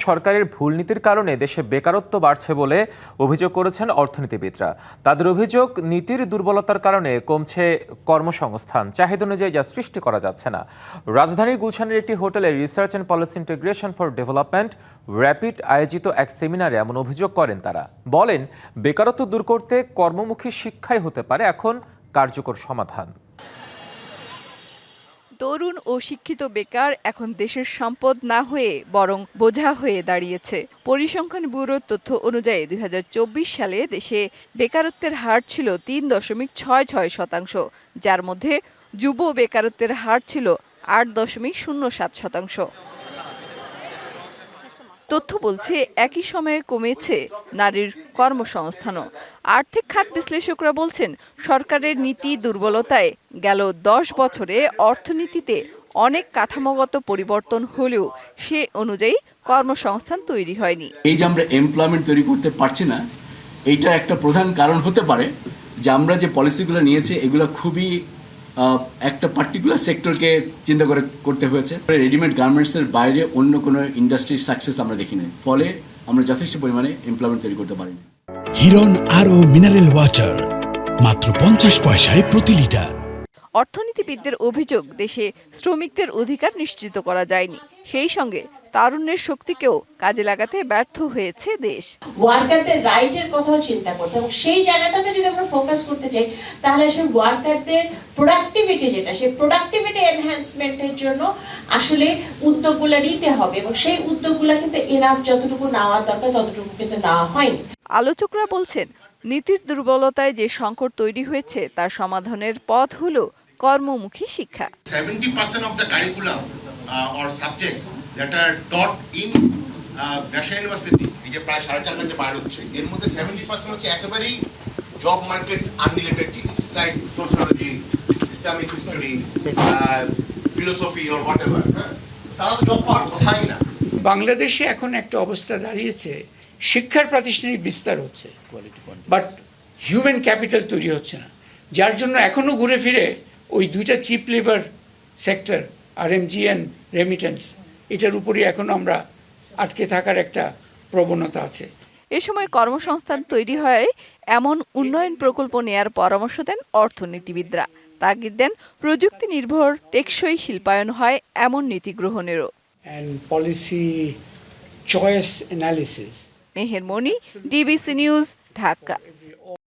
সরকারের ভুল নীতির কারণে দেশে বেকারত্ব বাড়ছে বলে অভিযোগ করেছেন অর্থনীতিবিদরা। তাদের অভিযোগ, নীতির দুর্বলতার কারণে কমছে কর্মসংস্থান, চাহিদা অনুযায়ী যা সৃষ্টি করা যাচ্ছে না। রাজধানীর গুলশানের একটি হোটেলে research and policy integration for development rapid আয়োজিত এক সেমিনারে এমন অভিযোগ করেন তারা। বলেন, বেকারত্ব দূর করতে কর্মমুখী শিক্ষাই হতে পারে এখন কার্যকর সমাধান। তরুণ ও শিক্ষিত বেকার এখন দেশের সম্পদ না হয়ে বরং বোঝা হয়ে দাঁড়িয়েছে। পরিসংখ্যান ব্যুরোর তথ্য অনুযায়ী ২০২৪ সালে দেশে বেকারত্বের হার ছিল ৩.৬৬%, যার মধ্যে যুব বেকারত্বের হার ছিল ৮.০৭%। তথ্য বলছে একই সময়ে কমেছে নারীর কর্মসংস্থানও। আর্থিক খাত বিশ্লেষকরা বলছেন, সরকারের নীতি দুর্বলতায় গেল ১০ বছরে অর্থনীতিতে অনেক কাঠামোগত পরিবর্তন হলেও সে অনুযায়ী কর্মসংস্থান তৈরি হয়নি। এই যে আমরা এমপ্লয়মেন্ট তৈরি করতে পারছি না, এইটা একটা প্রধান কারণ হতে পারে যে আমরা যে পলিসিগুলো নিয়েছি এগুলো খুবই একটা পার্টিকুলার সেক্টরকে চিন্তা করে করতে হয়েছে। রেডিমেড গার্মেন্টসের বাইরে অন্য কোনো ইন্ডাস্ট্রির সাকসেস আমরা দেখি না, ফলে আমরা যথেষ্ট পরিমাণে এমপ্লয়মেন্ট তৈরি করতে পারিনি। হিরন আরও মিনারেল ওয়াটার মাত্র 50 পয়সায় প্রতি লিটার। অর্থনীতিবিদদের অভিযোগ, দেশে শ্রমিকদের অধিকার নিশ্চিত করা যায়নি, সেই সঙ্গে তারুণ্যের শক্তিকেও কাজে লাগাতে ব্যর্থ হয়েছে দেশ। ওয়ার্কারদের রাইটের কথাও চিন্তা করতে, এবং সেই জায়গাটাতে যদি আমরা ফোকাস করতে চাই তাহলে সেই ওয়ার্কারদের প্রোডাক্টিভিটি যেটা, সেই প্রোডাক্টিভিটি এনহ্যান্সমেন্টের জন্য আসলে উদ্যোগগুলো নিতে হবে, এবং সেই উদ্যোগগুলো কিন্তু এনাফ যতটুকু নেওয়ার দরকার ততটুকু কিন্তু নেওয়া হয়নি। আলোচকরা বলছেন, নীতির দুর্বলতায় যে সংকট তৈরি হয়েছে তার সমাধানের পথ হলো কর্মমুখী শিক্ষা। 70% of the curriculum or subjects that are taught in National University, এই যে প্রায় 4.5 লাখ যে বাইরে হচ্ছে, এর মধ্যে 70% হচ্ছে একেবারেই জব মার্কেট আনরিলেটেড জিনিস, like sociology, Islamic history, philosophy or whatever. তারা তো জব পাওয়ার কথাই না। বাংলাদেশে এখন একটা অবস্থা দাঁড়িয়েছে, শিক্ষার প্রাতিষ্ঠানিক বিস্তার হচ্ছে, বাট হিউম্যান ক্যাপিটাল তৈরি হচ্ছে না, যার জন্য এখনো ঘুরে ফিরে ওই দুইটা cheap labour sector, RMG and remittance, এটার উপরই এখনো আমরা আটকে থাকার একটা প্রবণতা আছে। এ সময় কর্মসংস্থান তৈরি হয় এমন উন্নয়ন প্রকল্প নেয়ার পরামর্শ দেন অর্থনীতিবিদরা। তাগিদ দেন প্রযুক্তি নির্ভর টেকসই শিল্পায়ন হয় এমন নীতি গ্রহণেরও। And policy choice analysis. Meher Moni, DBC news, Dhaka.